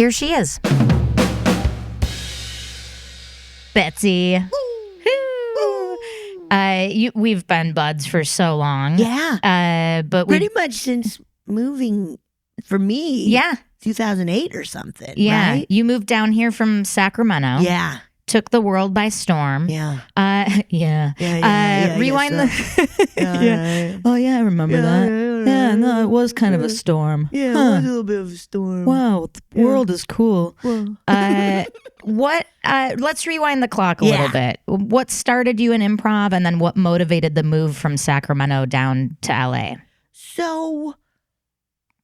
Here she is. Betsy. We've been buds for so long. Yeah. But pretty much since moving for me. Yeah. 2008 or something. Yeah. Right? You moved down here from Sacramento. Yeah. Took the world by storm. Yeah. Rewind the. Oh yeah, I remember that. Yeah, no, it was kind of a storm. Yeah, it was a little bit of a storm. Wow, the world is cool. Let's rewind the clock a little bit. What started you in improv, and then what motivated the move from Sacramento down to LA? So,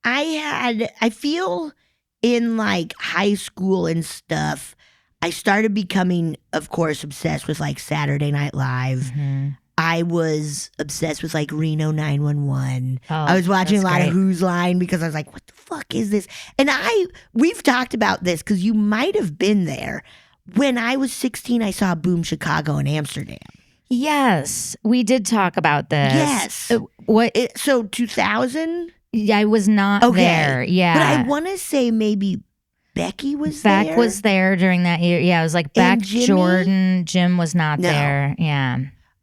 I feel in like high school and stuff, I started becoming, of course, obsessed with like Saturday Night Live. Mm-hmm. I was obsessed with like Reno 911. Oh, I was watching a lot great. of Who's Line because I was like, what the fuck is this? And we've talked about this because you might have been there. When I was 16, I saw Boom Chicago in Amsterdam. Yes, we did talk about this. Yes. So 2000? I was not there. Yeah. But I want to say maybe Becky was there. Beck was there during that year. Yeah, it was like Beck, Jordan, Jim was not there. Yeah.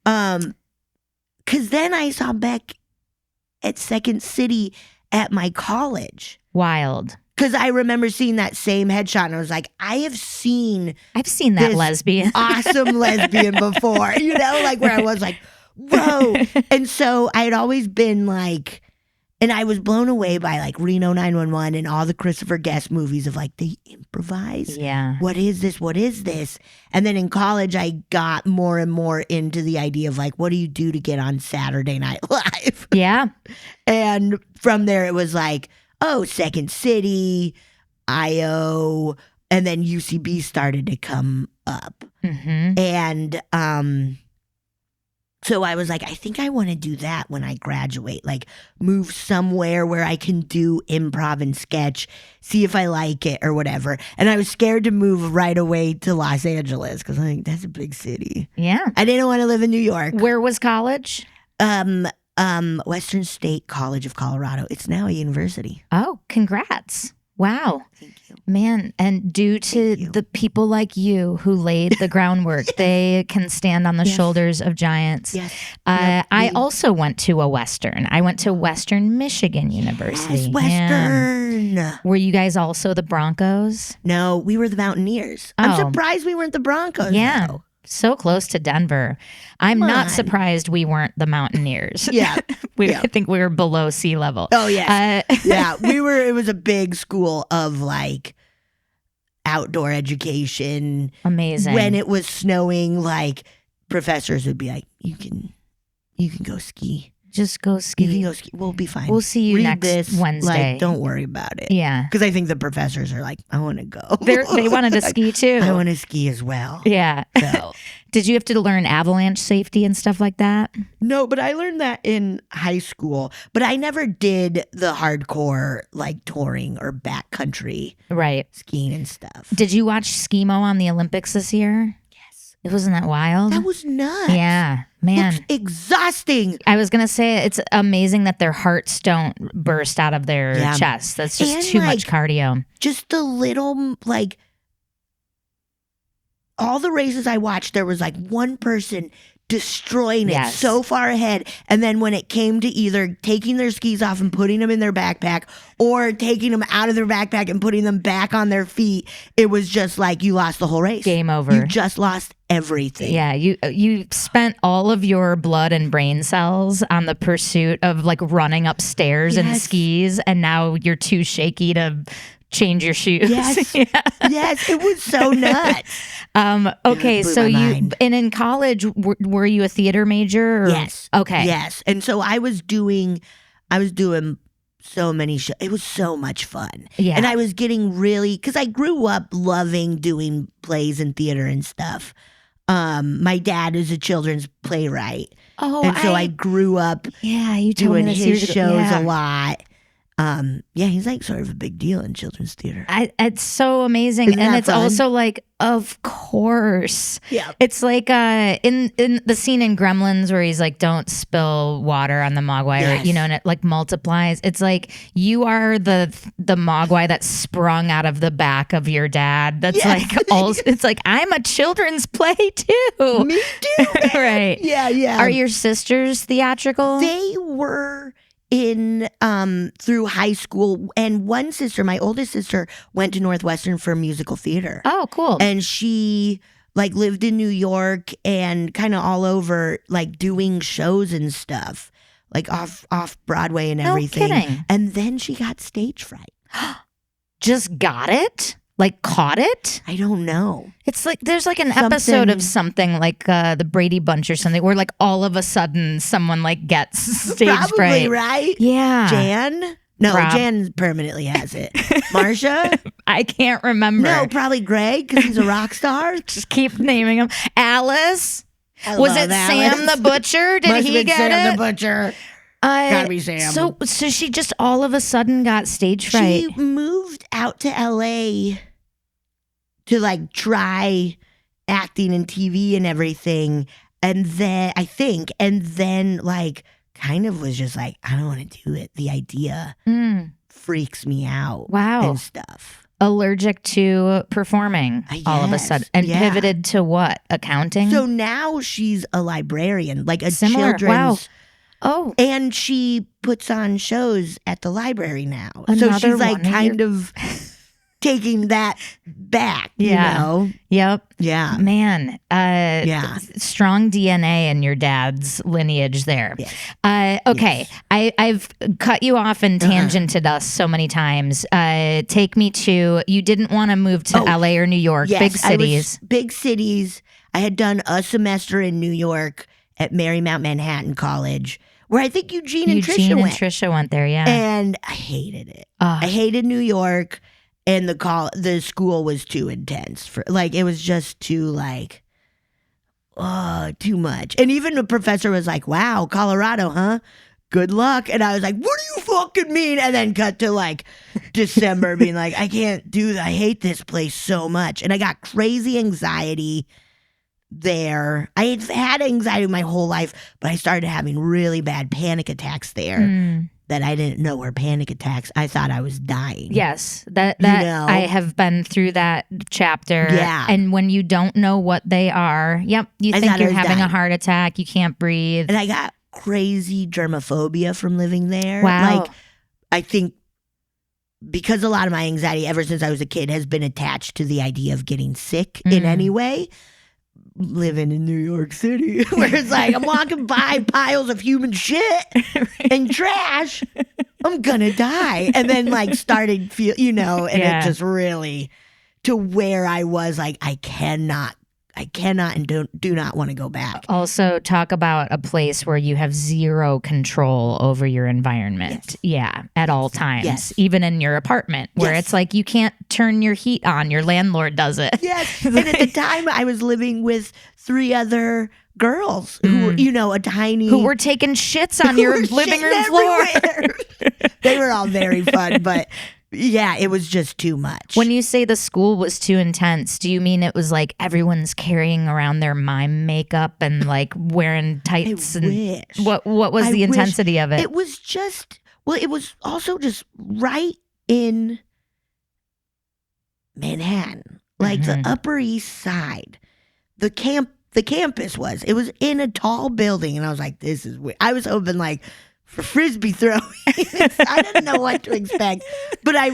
Because then I saw Beck at Second City at my college. Wild. Because I remember seeing that same headshot and I was like, I've seen that lesbian. awesome lesbian before, like where I was like, whoa. And so I had always been like, and I was blown away by like Reno 911 and all the Christopher Guest movies of like, they improvise. Yeah. What is this? What is this? And then in college, I got more and more into the idea of like, what do you do to get on Saturday Night Live? Yeah. And from there, it was like, oh, Second City, IO, and then UCB started to come up. Mm-hmm. And so I was like, I think I want to do that when I graduate, like move somewhere where I can do improv and sketch, see if I like it or whatever. And I was scared to move right away to Los Angeles because I think that's a big city. Yeah. I didn't want to live in New York. Where was college? Western State College of Colorado. It's now a university. Oh, congrats. Wow. Thank you. Man, and due to the people like you who laid the groundwork, they can stand on the shoulders of giants. Yes. I also went to a Western. I went to Western Michigan University. Yes, Western. Yeah. Were you guys also the Broncos? No, we were the Mountaineers. I'm surprised we weren't the Broncos. Yeah. Though. So close to Denver. I'm not surprised we weren't the Mountaineers. Yeah. I think we were below sea level. Oh, yes. Yeah. It was a big school of like outdoor education. Amazing. When it was snowing, like professors would be like, you can go ski. Just go ski. You can go ski. We'll be fine. We'll see you Read next this, Wednesday. Like, don't worry about it. Yeah. Because I think the professors are like, I want to go. They wanted to ski too. I want to ski as well. Yeah. So. Did you have to learn avalanche safety and stuff like that? No, but I learned that in high school. But I never did the hardcore like touring or backcountry skiing and stuff. Did you watch Skimo on the Olympics this year? It wasn't that wild? That was nuts. Yeah, man. Looks exhausting. I was going to say, it's amazing that their hearts don't burst out of their chests. That's just too much cardio. Just the little, like, all the races I watched, there was like one person destroying it so far ahead. And then when it came to either taking their skis off and putting them in their backpack or taking them out of their backpack and putting them back on their feet, it was just like you lost the whole race. Game over. You just lost everything. Yeah, you spent all of your blood and brain cells on the pursuit of like running upstairs in skis, and now you're too shaky to change your shoes. Yes. Yes, it was so nuts. Okay, so in college, were you a theater major? Or? Yes. Okay. Yes. And so I was doing so many shows. It was so much fun. Yeah. And I was getting really, because I grew up loving doing plays and theater and stuff. My dad is a children's playwright. Oh, and so I grew up you told doing me his shows a lot. Yeah, he's like sort of a big deal in children's theater. It's so amazing. Isn't And that it's fun? also like, of course. Yeah. It's like in the scene in Gremlins where he's like, don't spill water on the mogwai, Yes. or, and it like multiplies. It's like you are the mogwai that sprung out of the back of your dad. That's Yes. like also, it's like, I'm a children's play too. Me too. Right. Yeah. Are your sisters theatrical? They were in through high school, and one sister, my oldest sister, went to Northwestern for musical theater. Oh, cool. And she like lived in New York and kind of all over, like doing shows and stuff, like off Broadway and everything. No kidding. And then she got stage fright. Just got it? Like caught it? I don't know. It's like there's like an episode of something like the Brady Bunch or something where like all of a sudden someone like gets stage Probably, fright. right? Yeah. Jan? No, Rob. Jan permanently has it. Marsha? I can't remember. No, probably Greg because he's a rock star. Just keep naming them. Alice? I Was love it Alice. Sam the Butcher? Did Must he have been get Sam it? the Butcher. Gotta be Sam. So she just all of a sudden got stage fright. She moved out to LA to like try acting and TV and everything. And then like kind of was just like, I don't want to do it. The idea freaks me out. Wow. And stuff. Allergic to performing all of a Yes, sudden. And yeah. pivoted to what? Accounting? So now she's a librarian, like a Similar. children's. Wow. Oh. And she puts on shows at the library now. So Another she's like one of kind of taking that back, Yeah. you know? Yep. Yeah. Man, Yeah. strong DNA in your dad's lineage there. Yes. Okay, Yes. I've cut you off and tangented us so many times. Take me to, you didn't want to move to LA or New York, Yes, big cities. Big cities. I had done a semester in New York at Marymount Manhattan College, where I think Eugene and Trisha went. There, yeah. And I hated it. I hated New York. And the school was too intense for like it was just too like too much. And even the professor was like, "Wow, Colorado, huh? Good luck." And I was like, "What do you fucking mean?" And then cut to like December being like, "I can't do that. I hate this place so much." And I got crazy anxiety there. I had had anxiety my whole life, but I started having really bad panic attacks there. That I didn't know were panic attacks. I thought I was dying. Yes, that You know? I have been through that chapter. Yeah. And when you don't know what they are, you I think thought I you're was having a dying. heart attack, you can't breathe. And I got crazy germophobia from living there. Wow. Like, I think because a lot of my anxiety ever since I was a kid has been attached to the idea of getting sick in any way. Living in New York City, where it's like I'm walking by piles of human shit and trash, I'm gonna die. And then like started feel, and it just really to where I was like, I cannot and do not want to go back. Also, talk about a place where you have zero control over your environment. Yes. Yeah, at all times. Yes. Even in your apartment, where Yes. it's like you can't turn your heat on. Your landlord does it. Yes. And at the time I was living with 3 other girls who were, a tiny Who were taking shits on your who were living shitting room floor. everywhere. They were all very fun, but yeah, it was just too much. When you say the school was too intense, do you mean it was like everyone's carrying around their mime makeup and like wearing tights? And wish. what was I the wish. intensity of it? It was just it was also just right in Manhattan, like the Upper East Side. The campus was. It was in a tall building, and I was like, "This is weird." I was hoping like for frisbee throwing. I didn't know what to expect, but like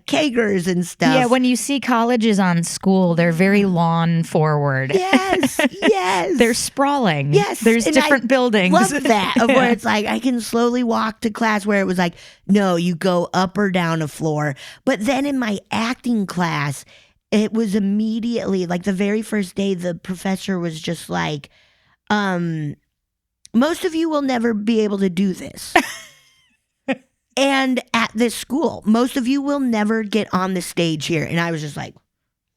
kegers and stuff. Yeah, when you see colleges on school, they're very lawn forward. Yes, yes. They're sprawling. Yes, There's and different buildings. Love that of where it's like I can slowly walk to class. Where it was like, no, you go up or down a floor. But then in my acting class, it was immediately like the very first day. The professor was just like, most of you will never be able to do this. And at this school, most of you will never get on the stage here. And I was just like,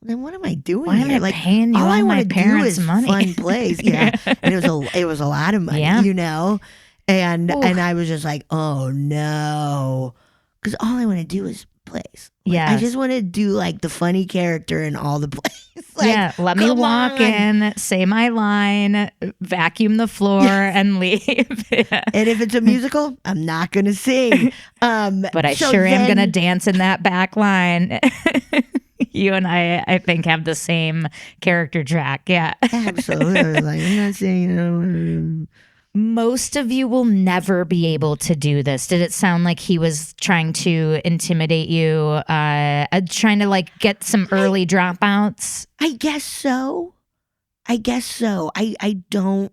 then what am I doing Why here? am I Like, paying you all all I my want to do parents' is money? fun plays. Yeah. And it was a lot of money, Yeah. And Ooh. I was just like, oh no. because all I want to do is plays. Yeah, I just want to do like the funny character in all the plays. Like, yeah, let me walk in, say my line, vacuum the floor, and leave. And if it's a musical, I'm not going to sing. But I sure am going to dance in that back line. You and I think, have the same character track. Yeah. Absolutely. Like, I'm not saying, Most of you will never be able to do this. Did it sound like he was trying to intimidate you, trying to like get some early dropouts? I guess so. I don't,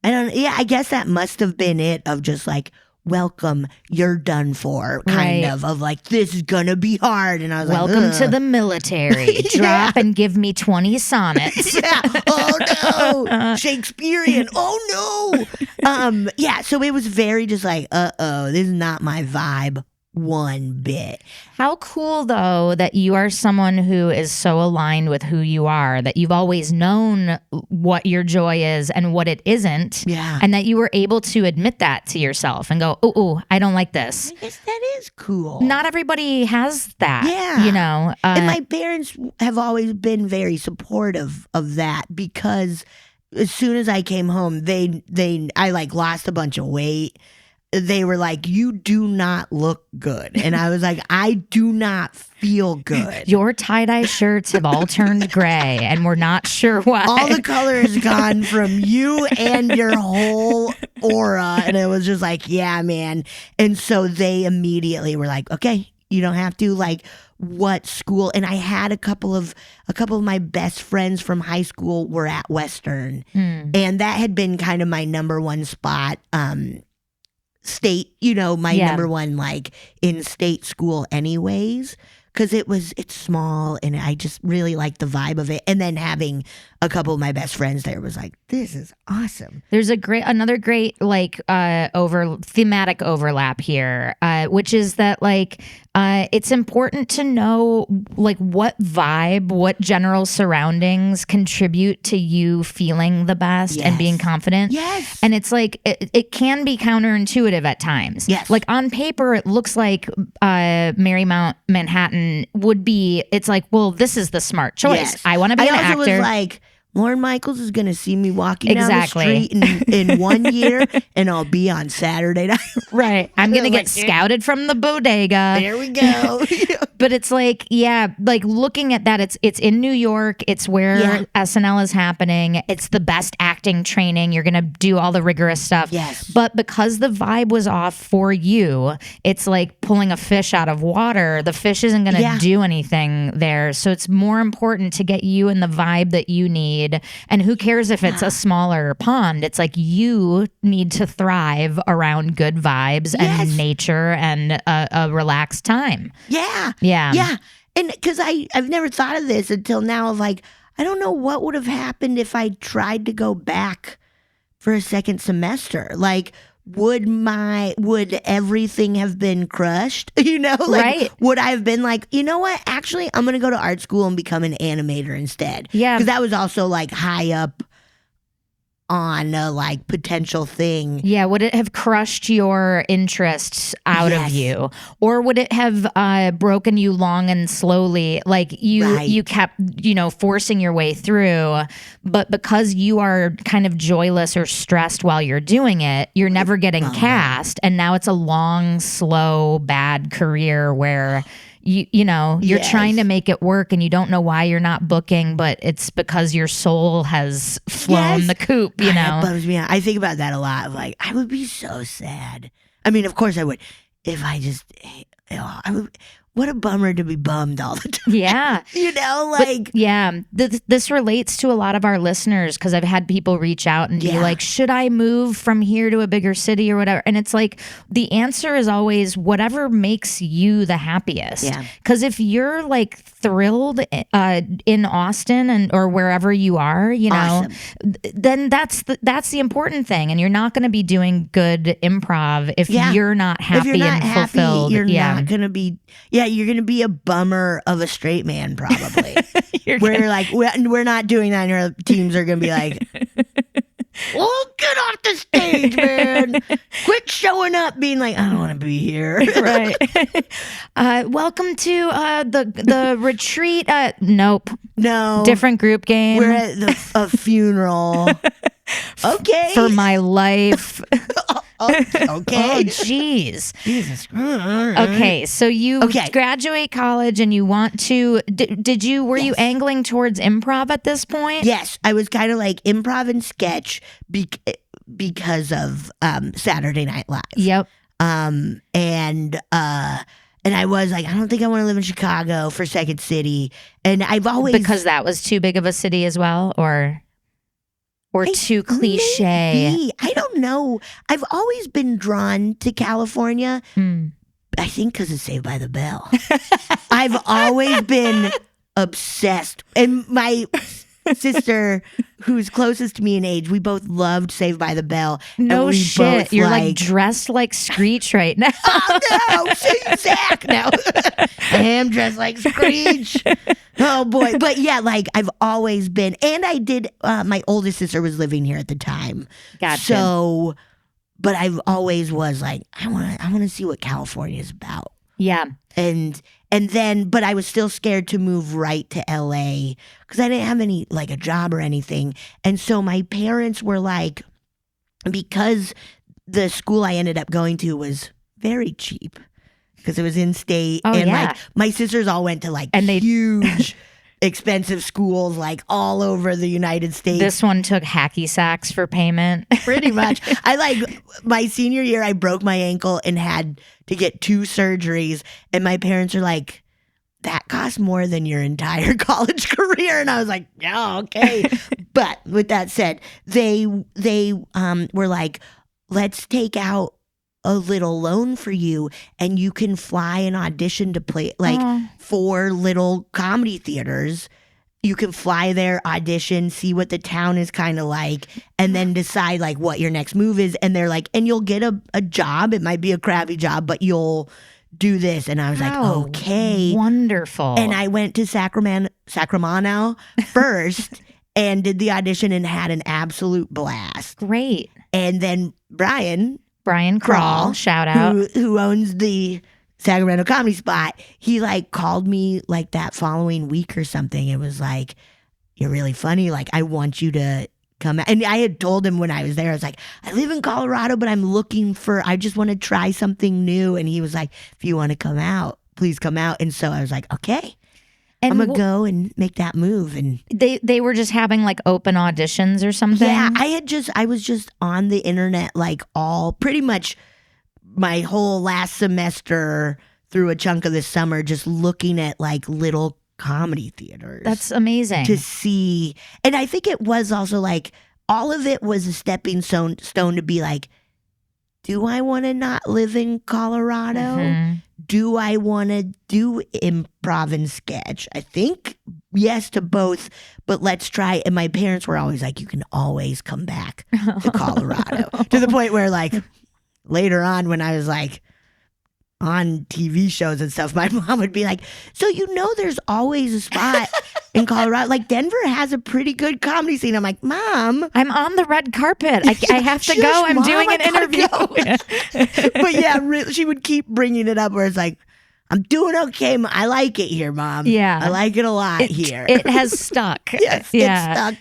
yeah, I guess that must have been it, of just like, welcome, you're done for, kind of like, this is gonna be hard. And I was welcome like, to the military. Drop and give me 20 sonnets. Yeah. Oh no. Shakespearean. Oh no. Yeah, so it was very just like, this is not my vibe one bit. How cool, though, that you are someone who is so aligned with who you are, that you've always known what your joy is and what it isn't. Yeah. And that you were able to admit that to yourself and go, oh, I don't like this. I guess that is cool. Not everybody has that. Yeah. You know? And my parents have always been very supportive of that, because as soon as I came home, I like lost a bunch of weight. They were like, you do not look good. And I was like, I do not feel good. Your tie-dye shirts have all turned gray, and we're not sure why. All the color is gone from you and your whole aura. And it was just like, yeah, man. And so they immediately were like, okay, you don't have to. Like, what school? And I had a couple of my best friends from high school were at Western. And that had been kind of my number one spot. State, my number one, like, in state school anyways, because it's small and I just really like the vibe of it. And then having a couple of my best friends there was like, this is awesome. There's another great like thematic overlap here, which is that like it's important to know like what vibe, what general surroundings contribute to you feeling the best and being confident. Yes. And it's like it can be counterintuitive at times. Yes. Like on paper, it looks like Marymount Manhattan would be. It's like, well, this is the smart choice. Yes. I want to be an actor. I also was like, Lorne Michaels is going to see me walking down the Exactly. street in 1 year, and I'll be on Saturday night. Right. I'm going to get scouted from the bodega. There we go. But it's like, yeah, like looking at that, it's in New York. It's where SNL is happening. It's the best acting training. You're going to do all the rigorous stuff. Yes. But because the vibe was off for you, it's like pulling a fish out of water. The fish isn't going to do anything there. So it's more important to get you in the vibe that you need. And who cares if it's a smaller pond? It's like you need to thrive around good vibes and nature and a relaxed time. Yeah. Yeah. Yeah. And because I've never thought of this until now, of like, I don't know what would have happened if I tried to go back for a second semester. Like, would everything have been crushed? Like, would I have been like, you know what? Actually, I'm going to go to art school and become an animator instead. Yeah. Because that was also like high up on a like potential thing. Yeah. Would it have crushed your interests out of you? Or would it have broken you long and slowly? Like you kept, forcing your way through, but because you are kind of joyless or stressed while you're doing it, you're never getting cast. And now it's a long, slow, bad career where you're trying to make it work and you don't know why you're not booking, but it's because your soul has flown the coop, That bums me out. I think about that a lot. Of like, I would be so sad. I mean, of course I would. If I just, I would. What a bummer to be bummed all the time. Yeah. This relates to a lot of our listeners because I've had people reach out and be like, should I move from here to a bigger city or whatever? And it's like, the answer is always whatever makes you the happiest. Yeah. Because if you're like thrilled in Austin or wherever you are, then that's the important thing. And you're not going to be doing good improv if you're not happy and fulfilled. You're not going to be, you're going to be a bummer of a straight man, probably. You're like, we're not doing that. And your teams are going to be like, Well, get off the stage, man. Quit showing up being like, I don't want to be here. Right. Welcome to the retreat. Nope. No. Different group game. We're at a funeral. Okay. For my life. Okay. Oh, jeez. Jesus. Okay, so you graduate college and you want to. Were you angling towards improv at this point? Yes, I was kind of like improv and sketch because of Saturday Night Live. Yep. And I was like, I don't think I want to live in Chicago for Second City. And I've always because that was too big of a city as well, or too cliche. Maybe. I don't know. I've always been drawn to California. I think because it's Saved by the Bell. I've always been obsessed. And my sister, who's closest to me in age, we both loved Saved by the Bell. No shit. You're like dressed like Screech right now. Oh no, see Zach now. I am dressed like Screech. Oh boy. But yeah, like I've always been, and I did, my oldest sister was living here at the time. Gotcha. So, but I've always was like, I want to see what California is about. Yeah. And then, but I was still scared to move right to LA because I didn't have any, like a job or anything. And so my parents were like, because the school I ended up going to was very cheap because it was in state. Oh, and yeah. like my sisters all went to like huge expensive schools like all over the United States. This one took hacky sacks for payment. Pretty much. I like my senior year, I broke my ankle and had to get 2 surgeries. And my parents are like, that costs more than your entire college career. And I was like, yeah, okay. But with that said, they were like, let's take out a little loan for you and you can fly and audition to play like 4 little comedy theaters. You can fly there, audition, see what the town is kind of like, and then decide like what your next move is. And they're like, and you'll get a job. It might be a crappy job, but you'll do this. And I was like, okay. Wonderful. And I went to Sacramento first and did the audition and had an absolute blast. Great. And then Brian Crawl, shout out, who owns the Sacramento Comedy Spot, he like called me like that following week or something. It was like, you're really funny. Like, I want you to come out. And I had told him when I was there, I was like, I live in Colorado, but I just want to try something new. And he was like, if you want to come out, please come out. And so I was like, okay. And I'm going to go and make that move. And they were just having like open auditions or something? Yeah, I was just on the internet like pretty much my whole last semester through a chunk of the summer just looking at like little comedy theaters. That's amazing. To see. And I think it was also like all of it was a stepping stone to be like, do I want to not live in Colorado? Mm-hmm. Do I want to do improv and sketch? I think yes to both, but let's try. And my parents were always like, you can always come back to Colorado. To the point where like later on when I was like on TV shows and stuff, my mom would be like, so there's always a spot in Colorado. Like Denver has a pretty good comedy scene. I'm like, Mom. I'm on the red carpet. I have to go. I'm doing an interview. But yeah, she would keep bringing it up where it's like, I'm doing okay. I like it here, Mom. Yeah. I like it a lot here. It has stuck. Yes, it's stuck.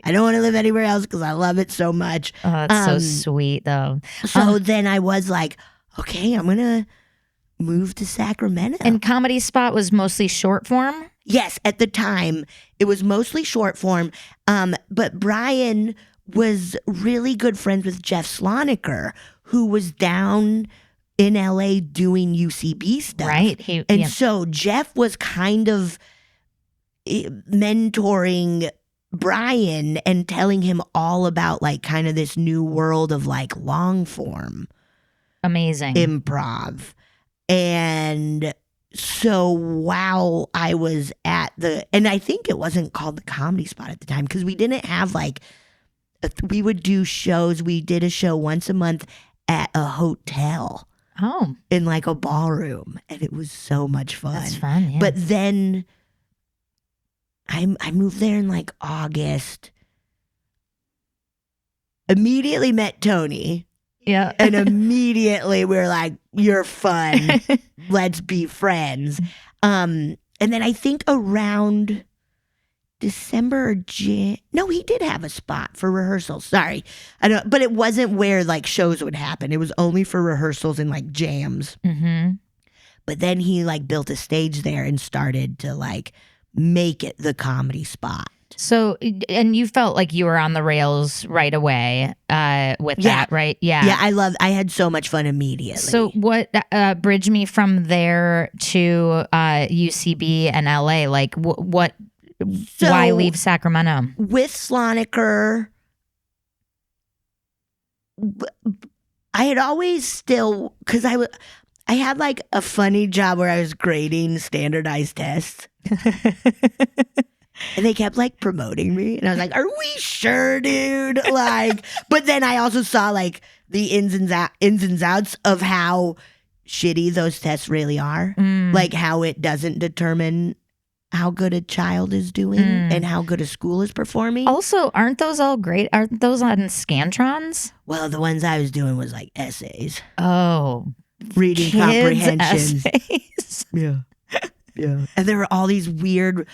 I don't want to live anywhere else because I love it so much. Oh, that's so sweet, though. So then I was like, okay, I'm going to move to Sacramento. And Comedy Spot was mostly short form? Yes, at the time, it was mostly short form. But Brian was really good friends with Jeff Sloniker, who was down in LA doing UCB stuff. Right. So Jeff was kind of mentoring Brian and telling him all about like kind of this new world of like long form. Amazing. Improv. And so while I was and I think it wasn't called the Comedy Spot at the time because we didn't have like, we would do shows. We did a show once a month at a hotel. Oh. In like a ballroom. And it was so much fun. That's fun, yeah. But then I moved there in like August. immediately met Tony. Yeah. And immediately we were like, you're fun. Let's be friends. And then I think around December or no, he did have a spot for rehearsals. Sorry. But it wasn't where like shows would happen. It was only for rehearsals and like jams. Mm-hmm. But then he like built a stage there and started to like make it the comedy spot. So, and you felt like you were on the rails right away with that, right? Yeah. Yeah, I had so much fun immediately. So what, bridge me from there to UCB and LA? Like why leave Sacramento? With Sloniker, I had always still, because I had like a funny job where I was grading standardized tests. And they kept like promoting me. And I was like, are we sure, dude? Like, but then I also saw like the ins and outs of how shitty those tests really are. Like how it doesn't determine how good a child is doing and how good a school is performing. Also, aren't those all great? Aren't those on Scantrons? Well, the ones I was doing was like essays. Oh. Reading comprehension. Essays. Yeah. Yeah. And there were all these weird,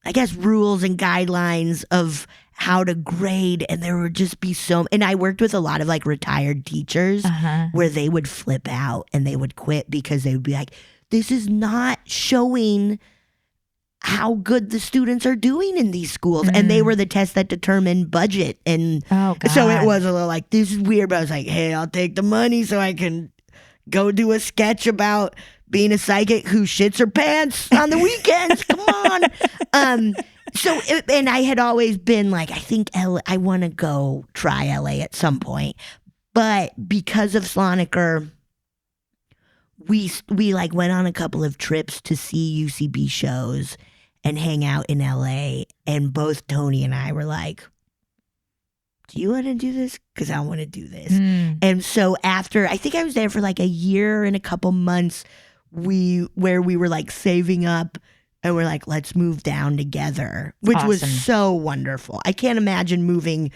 I guess, rules and guidelines of how to grade. And there would just be so, and I worked with a lot of like retired teachers where they would flip out and they would quit because they would be like, this is not showing how good the students are doing in these schools. And they were the tests that determined budget. And so it was a little like, this is weird. But I was like, hey, I'll take the money so I can go do a sketch about being a psychic who shits her pants on the weekends. Come on. And I had always been like, I think I want to go try LA at some point. But because of Sloniker, we like went on a couple of trips to see UCB shows and hang out in LA. And both Tony and I were like, do you want to do this? Because I want to do this. And so after, I think I was there for like a year and a couple months, where we were like saving up and we're like, let's move down together, which was so wonderful. I can't imagine moving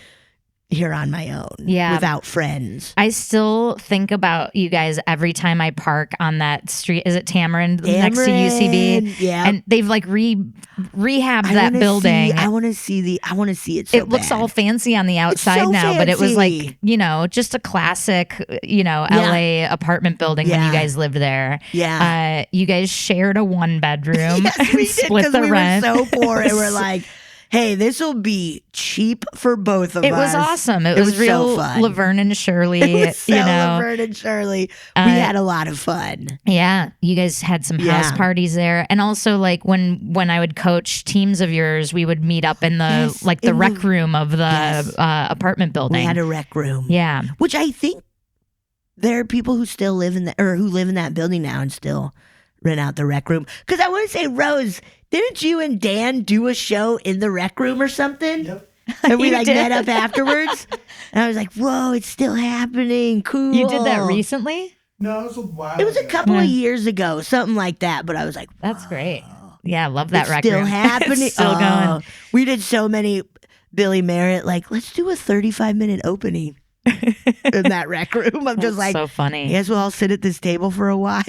here on my own without friends. I still think about you guys every time I park on that street. Is it Tamarind next to UCB? Yeah. And they've like rehabbed that building. I want to see it so It looks bad. all fancy on the outside so now, but it was like, fancy. just a classic, LA apartment building when you guys lived there. Yeah. You guys shared a 1-bedroom. Yes, we did, split the rent. Were so poor and we're like, hey, this will be cheap for both of us. It was awesome. It was real so fun. Laverne and Shirley. It was so Laverne and Shirley. We had a lot of fun. Yeah, you guys had some house parties there, and also like when I would coach teams of yours, we would meet up in the the rec room of the apartment building. We had a rec room. Yeah, which I think there are people who still live in who live in that building now and still rent out the rec room. Because I want to say, Rose, didn't you and Dan do a show in the rec room or something? Yep. And we met up afterwards. And I was like, whoa, it's still happening. Cool. You did that recently? No, it was a while. It was a ago. couple of years ago, something like that. But I was like, that's great. Yeah, I love that it's rec still room. happening. It's still going. We did so many Billy Merritt, like, let's do a 35-minute opening in that rec room. I'm just like, so funny. I guess we'll all sit at this table for a while.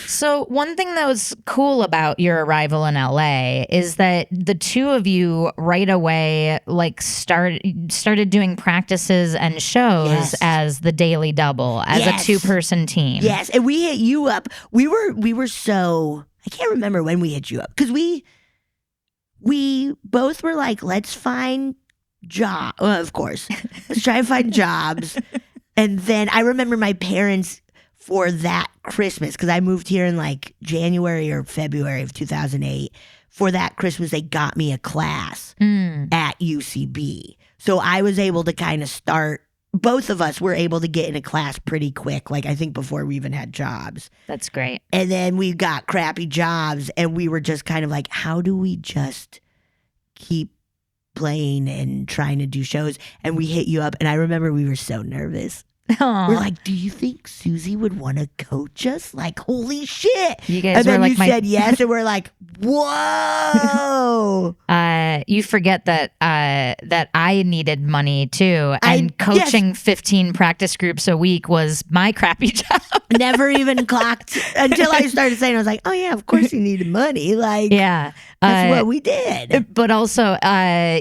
So one thing that was cool about your arrival in LA is that the two of you right away like started doing practices and shows as the Daily Double, as a 2-person team. Yes, and we hit you up. We were so, I can't remember when we hit you up because we both were like, let's find job. Well, of course, let's try to find jobs. And then I remember my parents for that Christmas, because I moved here in like January or February of 2008. For that Christmas, they got me a class at UCB. So I was able to kind of start, both of us were able to get in a class pretty quick. Like I think before we even had jobs. That's great. And then we got crappy jobs and we were just kind of like, how do we just keep playing and trying to do shows? And we hit you up, and I remember we were so nervous Aw. We're like, do you think Suzi would want to coach us? Like, holy shit. You guys and then were you said yes, and we're like, whoa. You forget that that I needed money too, and coaching 15 practice groups a week was my crappy job. Never even clocked until I started saying, I was like, oh yeah, of course you needed money. Like, yeah, that's what we did. But also,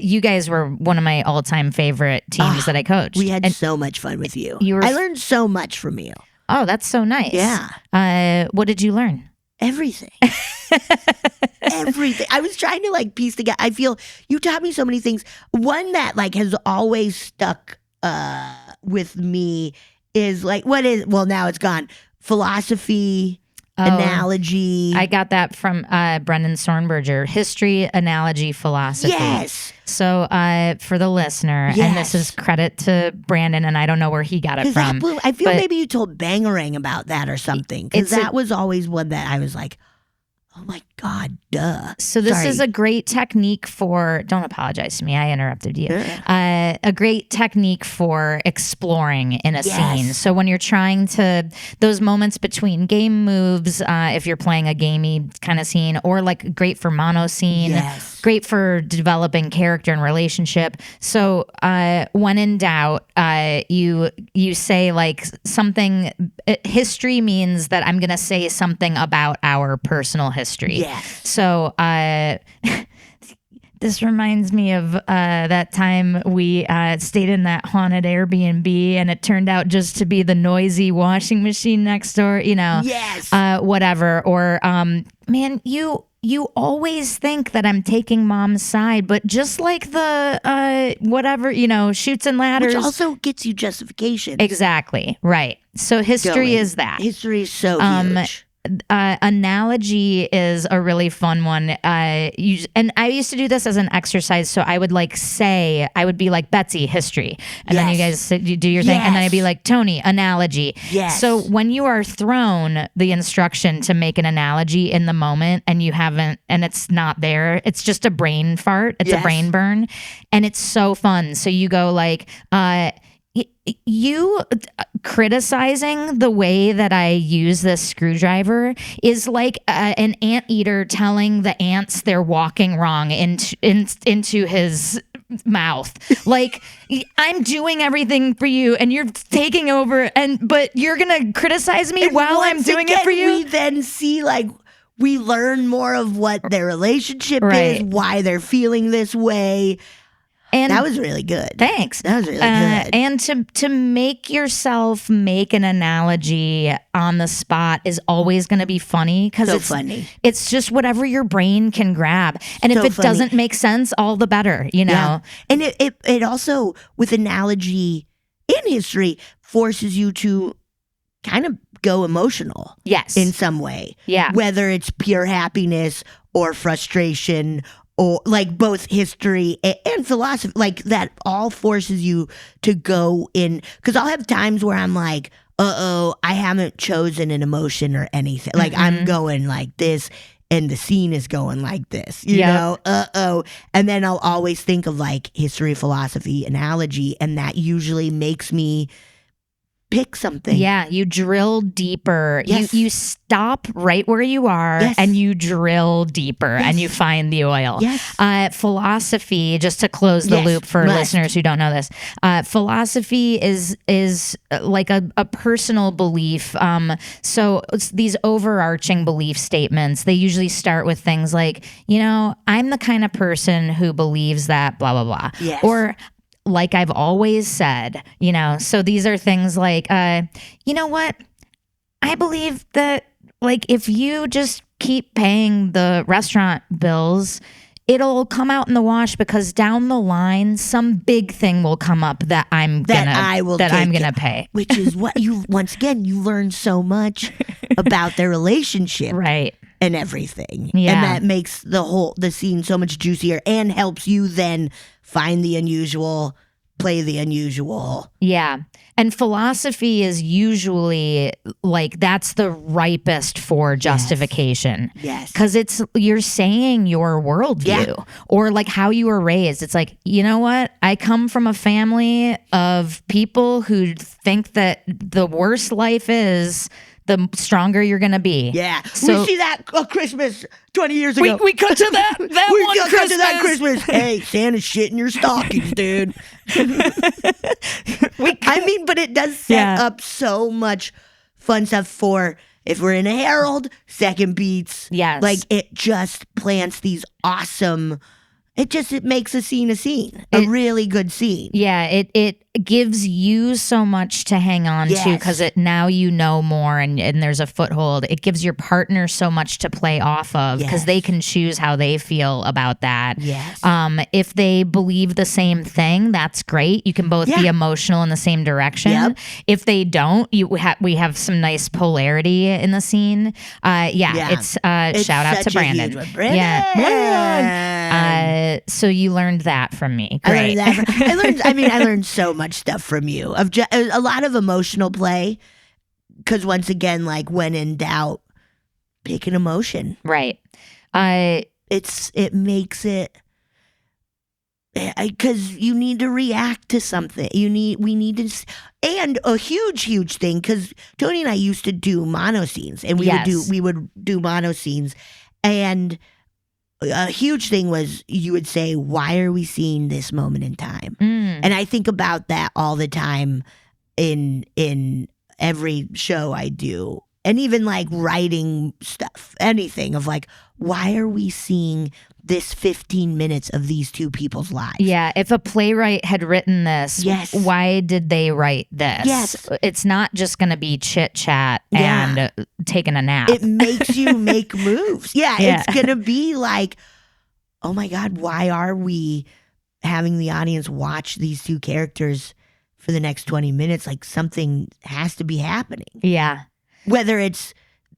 you guys were one of my all-time favorite teams that I coached. We had so much fun with you. I learned so much from you. Oh, that's so nice. Yeah. What did you learn? Everything. Everything. I was trying to like piece together. I feel you taught me so many things. One that like has always stuck with me is like, now it's gone. Philosophy, analogy. I got that from Brendan Sornberger. History, analogy, philosophy. Yes. So for the listener, and this is credit to Brandon, and I don't know where he got it from. I feel maybe you told Bangarang about that or something, because that was always one that I was like, oh my God, duh. So this is a great technique for, don't apologize to me, I interrupted you. A great technique for exploring in a scene. So when you're trying to, those moments between game moves, if you're playing a gamey kind of scene, or like great for mono scene, great for developing character and relationship. So when in doubt, you say like something, history means that I'm going to say something about our personal history. Yes. So this reminds me of that time we stayed in that haunted Airbnb, and it turned out just to be the noisy washing machine next door, you know. Yes. Whatever. Or, man, you always think that I'm taking mom's side, but just like the whatever, you know, Chutes and Ladders. Which also gets you justification. Exactly. Right. So history is that. History is so huge. Analogy is a really fun one. And I used to do this as an exercise. So I would I would be like, Betsy, history. And then you guys you do your thing. And then I'd be like, Tony, analogy. Yes. So when you are thrown the instruction to make an analogy in the moment, and you haven't, and it's not there, it's just a brain fart. It's a brain burn. And it's so fun. So you go like, you criticizing the way that I use this screwdriver is like an anteater telling the ants they're walking wrong into his mouth. Like, I'm doing everything for you, and you're taking over, but you're gonna criticize me while I'm doing it for you. We then see like, we learn more of what their relationship is, why they're feeling this way. And that was really good. Thanks. That was really good. And to make yourself make an analogy on the spot is always going to be funny, because it's just whatever your brain can grab. And if it doesn't make sense, all the better, you know. Yeah. And it also, with analogy in history, forces you to kind of go emotional. Yes. In some way. Yeah. Whether it's pure happiness or frustration, or like both history and philosophy, like that all forces you to go in. Because I'll have times where I'm like, I haven't chosen an emotion or anything. Like I'm going like this, and the scene is going like this, you know, and then I'll always think of like history, philosophy, analogy, and that usually makes me pick something. Yeah, you drill deeper. Yes. You stop right where you are, and you drill deeper, and you find the oil. Yes. Philosophy, just to close the loop for listeners who don't know this, philosophy is like a personal belief. So it's these overarching belief statements, they usually start with things like, you know, I'm the kind of person who believes that blah, blah, blah. Yes. Or like I've always said, you know, so these are things like, you know what? I believe that, like, if you just keep paying the restaurant bills, it'll come out in the wash, because down the line, some big thing will come up that I'm gonna pay. Which is what once again, you learn so much about their relationship. Right. And everything. Yeah. And that makes the scene so much juicier, and helps you then find the unusual play the unusual. Yeah. And philosophy is usually like that's the ripest for justification. Yes. Because you're saying your worldview or like how you were raised. It's like, you know what? I come from a family of people who think that the worse life is, the stronger you're going to be. Yeah. So, we see that Christmas 20 years ago. We cut to that we one cut Christmas. to that Christmas. Hey, Santa's shit in your stockings, dude. But it does set up so much fun stuff for if we're in a Herald, second beats. Yes. Like it just plants these awesome, it makes a scene, a really good scene. Yeah, it gives you so much to hang on to because now you know more and there's a foothold. It gives your partner so much to play off of because they can choose how they feel about that. Yes. If they believe the same thing, that's great. You can both be emotional in the same direction. Yep. If they don't, we have some nice polarity in the scene. It's shout out to Brandon. So you learned that from me. Great. I learned so much stuff from you of a lot of emotional play. Because once again, like when in doubt, pick an emotion. Right. It makes it because you need to react to something. We need to, and a huge thing because Tony and I used to do mono scenes, and we would do mono scenes, and a huge thing was you would say, why are we seeing this moment in time? And I think about that all the time in every show I do. And even like writing stuff, anything of like, why are we seeing this 15 minutes of these two people's lives? Yeah, if a playwright had written this, why did they write this? Yes. It's not just going to be chit chat and taking a nap. It makes you make moves. It's going to be like, oh my God, why are we having the audience watch these two characters for the next 20 minutes? Like something has to be happening. Yeah. Whether it's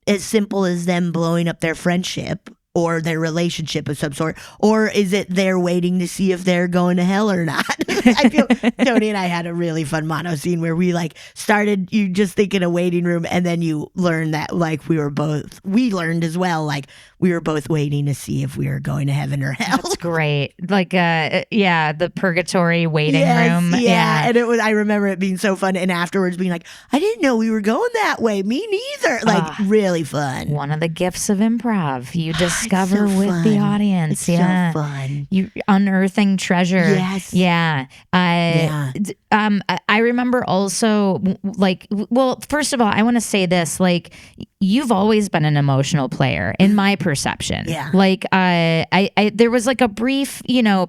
as simple as them blowing up their friendship or their relationship of some sort, or is it they're waiting to see if they're going to hell or not? I feel Tony and I had a really fun mono scene where we like started, you just think in a waiting room, and then you learn that like we learned as well, like we were both waiting to see if we were going to heaven or hell. That's great. Like, the purgatory waiting room. Yeah. And I remember it being so fun. And afterwards being like, I didn't know we were going that way. Me neither. Like really fun. One of the gifts of improv. You discover with the audience. It's so fun. You unearthing treasure. Yes. Yeah. I remember also like, well, first of all, I want to say this, like, you've always been an emotional player in my perception. Yeah. Like, there was like a brief,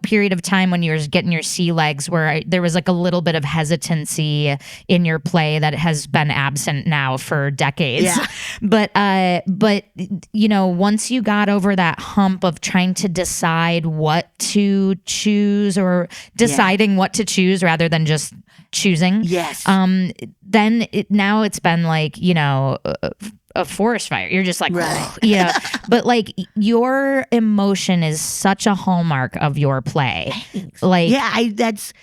period of time when you were getting your sea legs where there was like a little bit of hesitancy in your play that has been absent now for decades. Yeah. But once you got over that hump of trying to decide what to choose or deciding what to choose rather than just choosing. Yes. Then now it's been like, a forest fire. You're just like, right. But like your emotion is such a hallmark of your play. Thanks. Like, that's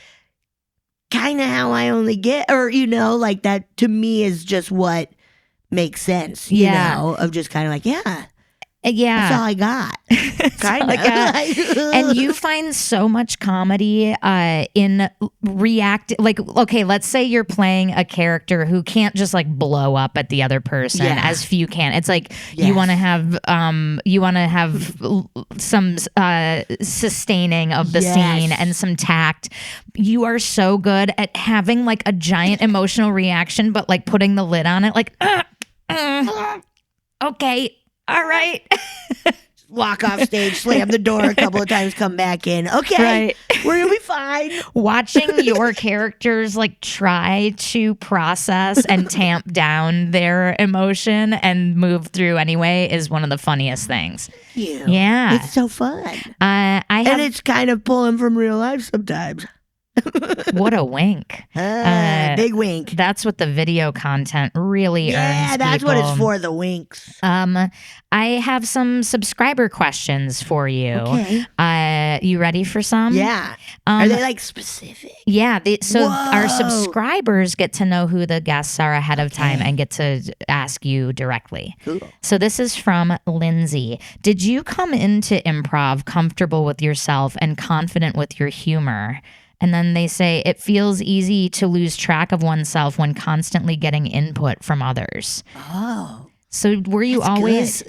kind of how I only get, or, like that to me is just what makes sense, of just kind of like, that's all I got. And you find so much comedy in react. Like, okay, let's say you're playing a character who can't just like blow up at the other person, as few can. It's like you want to have some sustaining of the scene and some tact. You are so good at having like a giant emotional reaction, but like putting the lid on it, like, okay. All right. Walk off stage, slam the door a couple of times, come back in. Okay. Right. We're going to be fine. Watching your characters like try to process and tamp down their emotion and move through anyway is one of the funniest things. Thank you. Yeah. It's so fun. And it's kind of pulling from real life sometimes. What a wink. Big wink. That's what the video content really earns. Yeah, that's people. what it's for, the winks. I have some subscriber questions for you. Okay. You ready for some? Yeah. Are they like specific? Yeah. Our subscribers get to know who the guests are ahead of time and get to ask you directly. Cool. So this is from Lindsay. Did you come into improv comfortable with yourself and confident with your humor? And then they say, it feels easy to lose track of oneself when constantly getting input from others. Oh. So were you always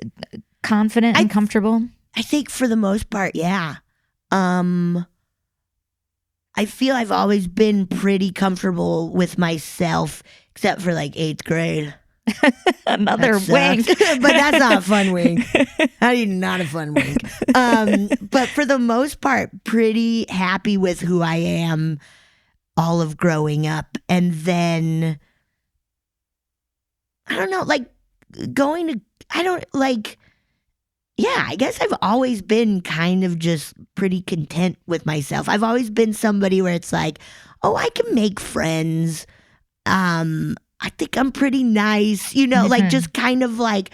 confident and comfortable? I think for the most part, yeah. I feel I've always been pretty comfortable with myself, except for like 8th grade. Another wink. But that's not a fun wink. Not a fun wink. But for the most part, pretty happy with who I am all of growing up. And then, I don't know, like I guess I've always been kind of just pretty content with myself. I've always been somebody where it's like, oh, I can make friends. I think I'm pretty nice, like just kind of like,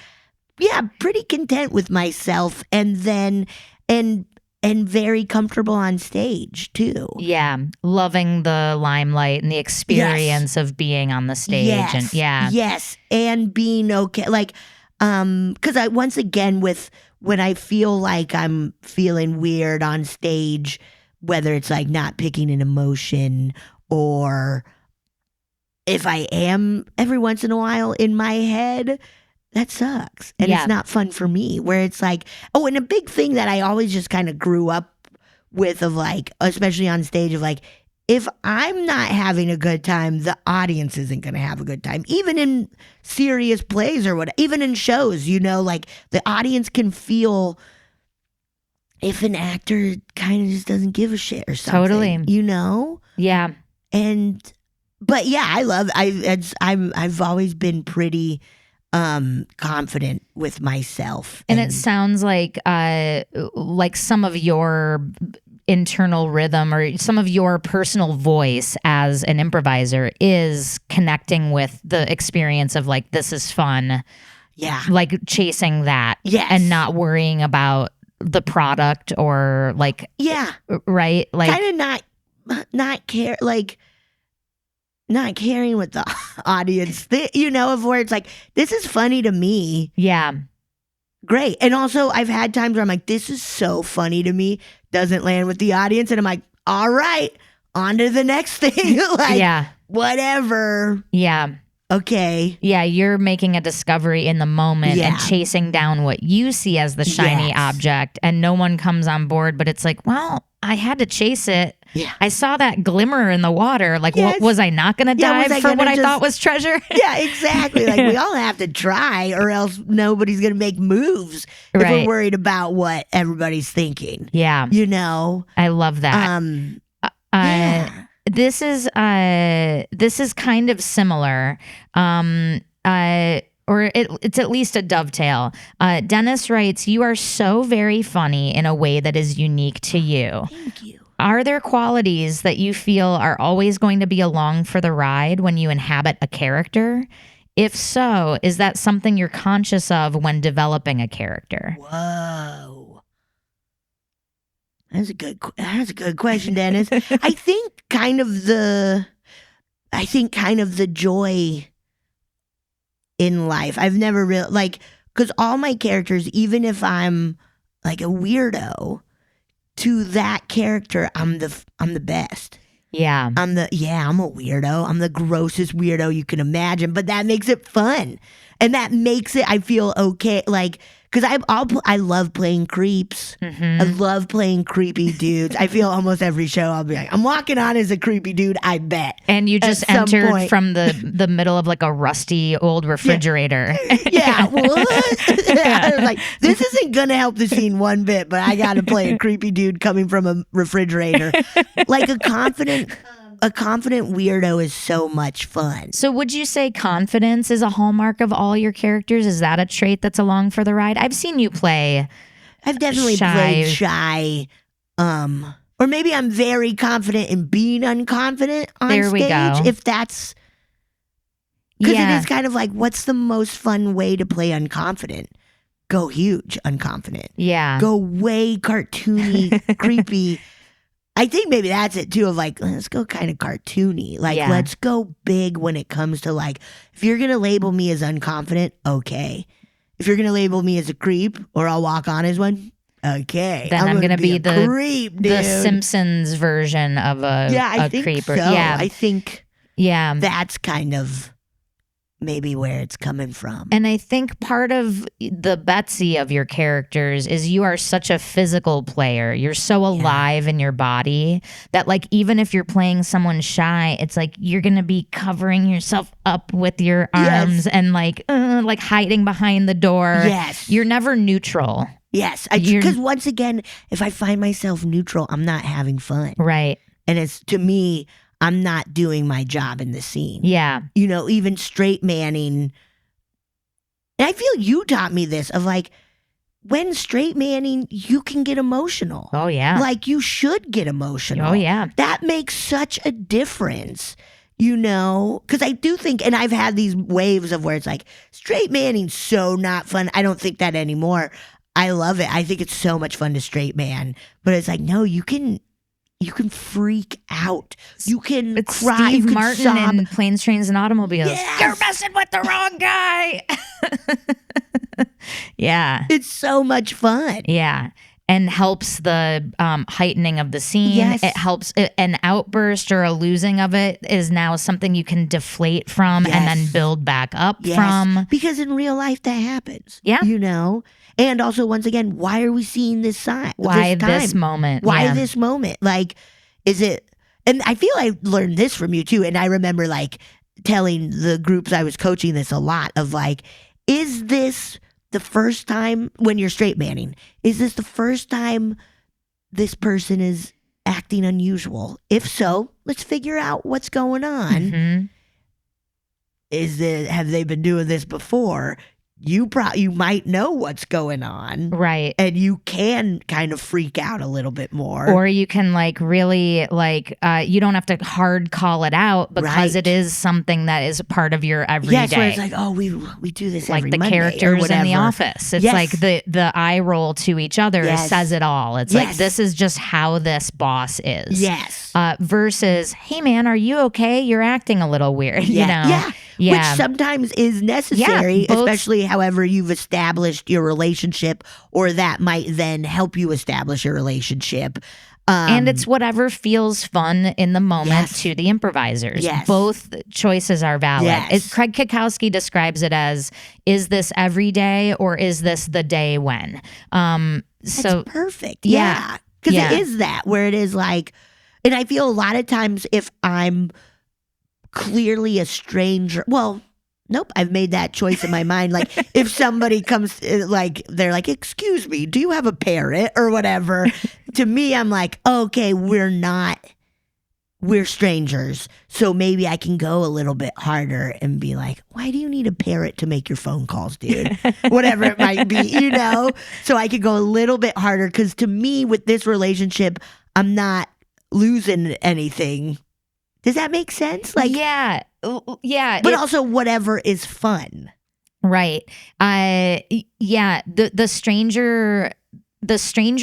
yeah, pretty content with myself, and then and very comfortable on stage too. Yeah, loving the limelight and the experience of being on the stage. Yes, and being okay, like, because I once again when I feel like I'm feeling weird on stage, whether it's like not picking an emotion or if I am every once in a while in my head, that sucks. And it's not fun for me, where it's like, oh, and a big thing that I always just kind of grew up with of like, especially on stage, of like, if I'm not having a good time, the audience isn't going to have a good time. Even in serious plays or what, even in shows, like the audience can feel if an actor kind of just doesn't give a shit or something. Totally. Yeah. But yeah, I've always been pretty confident with myself. And it sounds like some of your internal rhythm or some of your personal voice as an improviser is connecting with the experience of like, this is fun. Yeah. Like chasing that. Yes. And not worrying about the product or like. Yeah. Right? Like kind of not care, like not caring what the audience of where it's like, this is funny to me. Yeah. Great. And also I've had times where I'm like, this is so funny to me, doesn't land with the audience. And I'm like, all right, on to the next thing. Like, whatever. Yeah. Okay. Yeah, you're making a discovery in the moment and chasing down what you see as the shiny object, and no one comes on board, but it's like, well, I had to chase it. Yeah. I saw that glimmer in the water. Like, what, was I not going to dive for what I thought was treasure? Yeah, exactly. Like, we all have to try, or else nobody's going to make moves if we're worried about what everybody's thinking. Yeah. I love that. This is kind of similar. It's at least a dovetail. Dennis writes, "You are so very funny in a way that is unique to you. Thank you. Are there qualities that you feel are always going to be along for the ride when you inhabit a character? If so, is that something you're conscious of when developing a character?" Whoa. That's a good question, Dennis. I think kind of the joy in life. I've never really, like, because all my characters, even if I'm like a weirdo, to that character, I'm the best. Yeah. I'm a weirdo. I'm the grossest weirdo you can imagine, but that makes it fun. And that makes it, I feel okay. Like, because I love playing creeps. Mm-hmm. I love playing creepy dudes. I feel almost every show I'll be like, I'm walking on as a creepy dude, I bet. And you just entered from the middle of like a rusty old refrigerator. Yeah. What? I was like, this isn't going to help the scene one bit, but I got to play a creepy dude coming from a refrigerator. Like a confident weirdo is so much fun. So would you say confidence is a hallmark of all your characters? Is that a trait that's along for the ride? I've seen you play. I've definitely played shy, Or maybe I'm very confident in being unconfident on There stage. we go. If that's... Because it is kind of like, what's the most fun way to play unconfident? Go huge unconfident. Yeah. Go way cartoony, creepy. I think maybe that's it too, of like, let's go kind of cartoony. Like, let's go big when it comes to like, if you're going to label me as unconfident, okay. If you're going to label me as a creep or I'll walk on as one, okay. Then I'm going to be the creep, dude. The Simpsons version of a think creeper. So. Yeah. I think that's kind of maybe where it's coming from. And I think part of the Betsy of your characters is you are such a physical player. You're so alive in your body that like even if you're playing someone shy, it's like you're going to be covering yourself up with your arms and like hiding behind the door. Yes. You're never neutral. Yes. Because once again, if I find myself neutral, I'm not having fun. Right. And it's, to me, I'm not doing my job in the scene. Yeah. You know, even straight manning. And I feel you taught me this of like, when straight manning, you can get emotional. Oh, yeah. Like you should get emotional. Oh, yeah. That makes such a difference, you know? Because I do think, and I've had these waves of where it's like, straight manning's so not fun. I don't think that anymore. I love it. I think it's so much fun to straight man. But it's like, no, you can freak out. You can it's cry. Steve you can Martin sob. in Planes, Trains, and Automobiles. Yes. You're messing with the wrong guy. Yeah. It's so much fun. Yeah. And helps the heightening of the scene. Yes. It helps an outburst or a losing of it is now something you can deflate from and then build back up from. Because in real life that happens. Yeah. You know? And also, once again, why are we seeing this sign? Why this moment? Why this moment? Like, is it... And I feel I learned this from you, too. And I remember, like, telling the groups I was coaching this a lot of, like, is this the first time when you're straight manning? Is this the first time this person is acting unusual? If so, let's figure out what's going on. Mm-hmm. Have they been doing this before? You might know what's going on. Right. And you can kind of freak out a little bit more. Or you can like really like, you don't have to hard call it out because it is something that is a part of your everyday. Yes, where it's like, oh, we do this like every the Monday characters in The Office. It's like the eye roll to each other says it all. It's like, this is just how this boss is. Yes. Versus, hey man, are you okay? You're acting a little weird. You know? Yeah. Which sometimes is necessary, especially however you've established your relationship, or that might then help you establish a relationship. And it's whatever feels fun in the moment to the improvisers. Yes. Both choices are valid. Yes. Craig Kikowski describes it as, is this every day or is this the day when? That's perfect. Yeah. Because it is that, where it is like, and I feel a lot of times if I'm clearly a stranger, well, nope, I've made that choice in my mind. Like if somebody comes, like they're like, excuse me, do you have a parrot or whatever? To me, I'm like, okay, we're strangers. So maybe I can go a little bit harder and be like, why do you need a parrot to make your phone calls, dude? Whatever it might be, you know? So I could go a little bit harder because to me, with this relationship, I'm not losing anything. Does that make sense? Like, yeah. But also whatever is fun. Right. Yeah. The stranger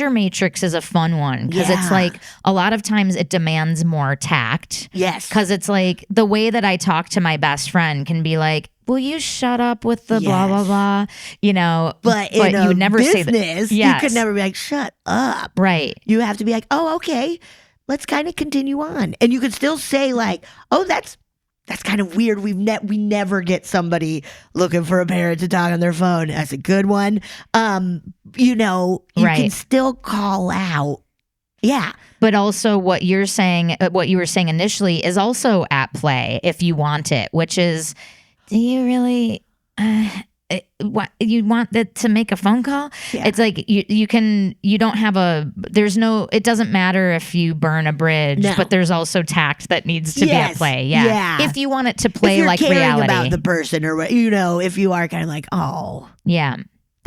matrix is a fun one because it's like a lot of times it demands more tact. Yes. Because it's like the way that I talk to my best friend can be like, will you shut up with the blah, blah, blah, you know? But you would never say that. Yes. You could never be like, shut up. Right. You have to be like, oh, okay. Let's kind of continue on. And you could still say like, oh, that's kind of weird. We never get somebody looking for a parrot to talk on their phone. That's a good one. You know, you can still call out. Yeah. But also what you were saying initially is also at play if you want it, which is, do you really... what you want that to make a phone call? It's like it doesn't matter if you burn a bridge, but there's also tact that needs to be at play. If you want it to play like reality about the person, or you know, if you are kind of like, oh yeah,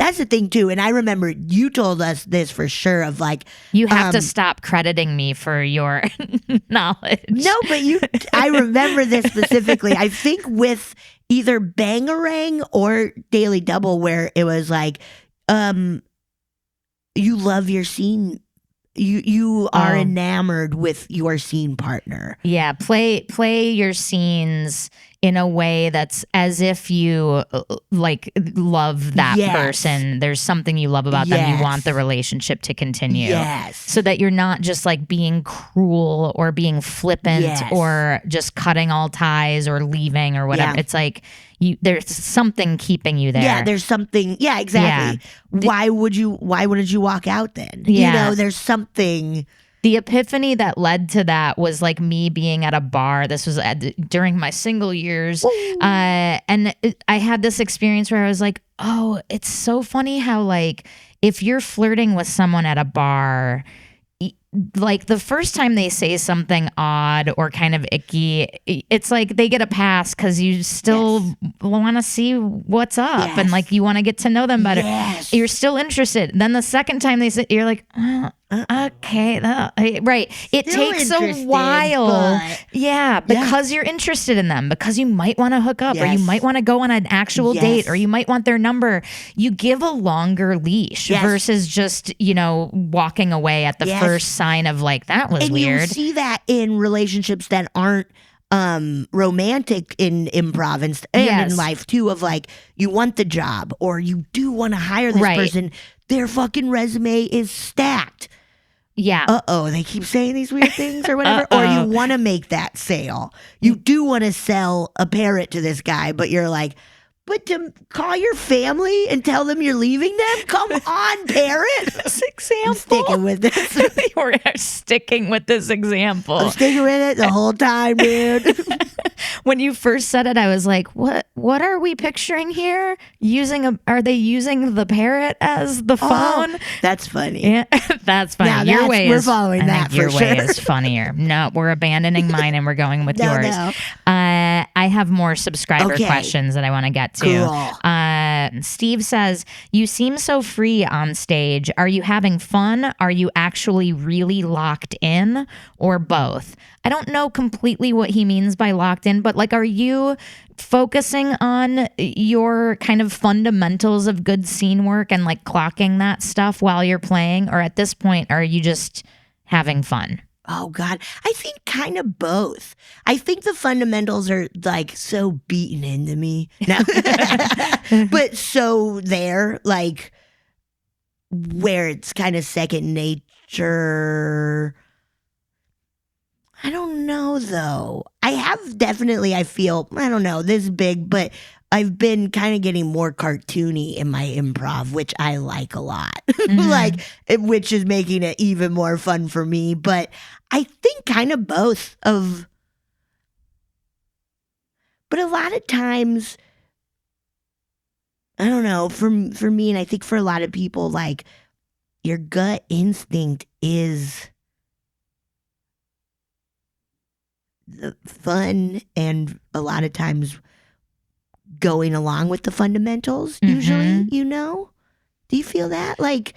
That's the thing too. And I remember you told us this for sure of like, you have to stop crediting me for your knowledge. No, but I remember this specifically. I think with either Bangarang or Daily Double, where it was like, you love your scene. You are enamored with your scene partner. Yeah, play your scenes in a way that's as if you like love that person. There's something you love about them. You want the relationship to continue. Yes. So that you're not just like being cruel or being flippant or just cutting all ties or leaving or whatever. It's like there's something keeping you there. Yeah, there's something. Yeah, exactly. Yeah. Why wouldn't you walk out then? Yeah. You know, there's something. The epiphany that led to that was like me being at a bar. This was during my single years. And I had this experience where I was like, oh, it's so funny how like if you're flirting with someone at a bar, like the first time they say something odd or kind of icky, it's like they get a pass because you still want to see what's up and like you want to get to know them better. You're still interested. Then the second time they say, you're like, okay, right. It Still takes a while. Because you're interested in them, because you might want to hook up or you might want to go on an actual date or you might want their number. You give a longer leash versus just, walking away at the first sign of like, that was weird. You see that in relationships that aren't romantic in improv and in life too, of like, you want the job or you do want to hire this person. Their fucking resume is stacked. Yeah. They keep saying these weird things or whatever. Or you want to make that sale. You do want to sell a Barrett to this guy, but you're like, but to call your family and tell them you're leaving them? Come on, Barrett. This example. I'm sticking with this. We're sticking with this example. I'm sticking with it the whole time, dude. When you first said it, I was like, what are we picturing here? Are they using the Parrot as the phone? That's funny. Yeah, that's funny. Now we're following that for your sure. way is funnier. No, we're abandoning mine and we're going with yours. No. I have more subscriber questions that I want to get to. Cool. Steve says, you seem so free on stage. Are you having fun? Are you actually really locked in, or both? I don't know completely what he means by locked in, but like, are you focusing on your kind of fundamentals of good scene work and like clocking that stuff while you're playing? Or at this point, are you just having fun? Oh, God. I think kind of both. I think the fundamentals are like so beaten into me. No. But so they're like where it's kind of second nature. I don't know, though. I have definitely, I feel, I don't know, this big, but I've been kind of getting more cartoony in my improv, which I like a lot. Which is making it even more fun for me. But I think kind of both of, but a lot of times, I don't know, for me, and I think for a lot of people, like, your gut instinct is the fun, and a lot of times going along with the fundamentals, usually, Do you feel that? Like,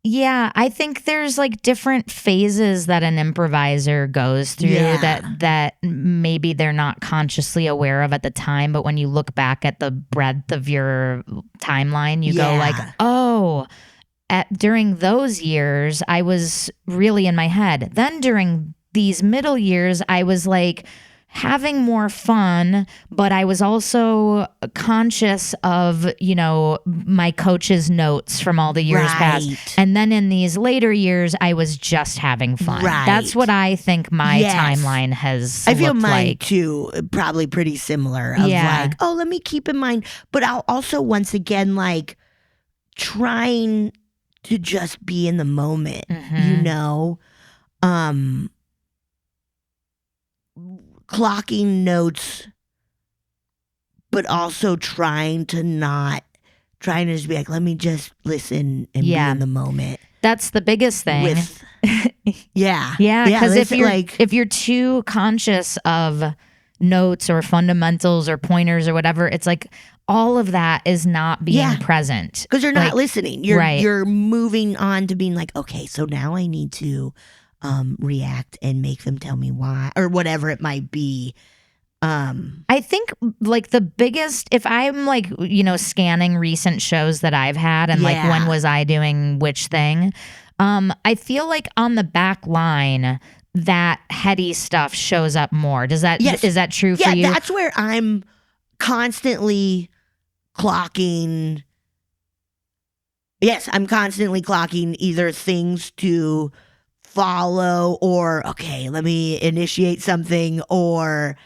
yeah, I think there's like different phases that an improviser goes through that maybe they're not consciously aware of at the time, but when you look back at the breadth of your timeline, you go like, oh, during those years, I was really in my head. Then during these middle years, I was like having more fun, but I was also conscious of, my coach's notes from all the years past. And then in these later years, I was just having fun. Right. That's what I think my timeline has I feel looked mine like. Too, probably pretty similar. Of like, oh, let me keep in mind. But I'll also, once again, like trying to just be in the moment, clocking notes, but also trying to just be like, let me just listen and be in the moment. That's the biggest thing. Because if you're too conscious of notes or fundamentals or pointers or whatever, it's like all of that is not being present. Because you're not listening. You're moving on to being like, okay, so now I need to react and make them tell me why or whatever it might be. I think like the biggest, if I'm like, scanning recent shows that I've had and like when was I doing which thing, I feel like on the back line that heady stuff shows up more. Is that true for you? Yeah, that's where I'm constantly clocking. Yes, I'm constantly clocking either things to follow or, okay, let me initiate something or...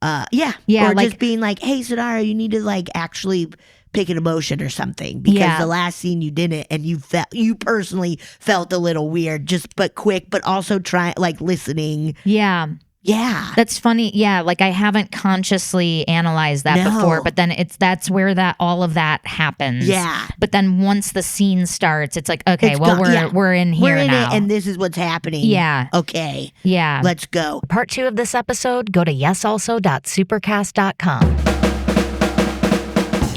or like, just being like, hey, Sodaro, you need to like actually pick an emotion or something because the last scene you didn't, and you personally felt a little weird, but quick, but also listening. Yeah, that's funny. Yeah, like I haven't consciously analyzed that before, but then that's where all of that happens. Yeah, but then once the scene starts, it's like, okay, we're in here now, and this is what's happening. Yeah, okay, yeah, let's go. Part 2 of this episode. Go to yesalso.supercast.com.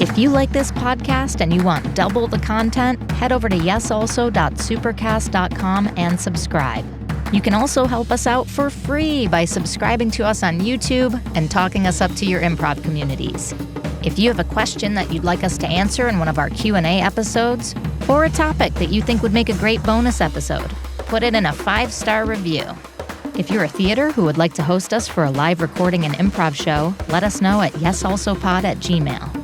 If you like this podcast and you want double the content, head over to yesalso.supercast.com and subscribe. You can also help us out for free by subscribing to us on YouTube and talking us up to your improv communities. If you have a question that you'd like us to answer in one of our Q&A episodes, or a topic that you think would make a great bonus episode, put it in a 5-star review. If you're a theater who would like to host us for a live recording and improv show, let us know at yesalsopod@gmail.com.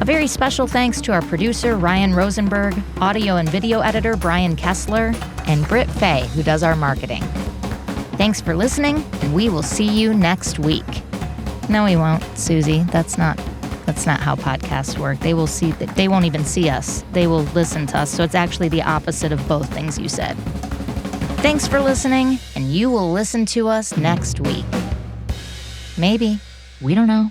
A very special thanks to our producer, Ryan Rosenberg, audio and video editor, Brian Kessler, and Britt Faye, who does our marketing. Thanks for listening, and we will see you next week. No, we won't, Susie. That's not how podcasts work. They won't even see us. They will listen to us, so it's actually the opposite of both things you said. Thanks for listening, and you will listen to us next week. Maybe. We don't know.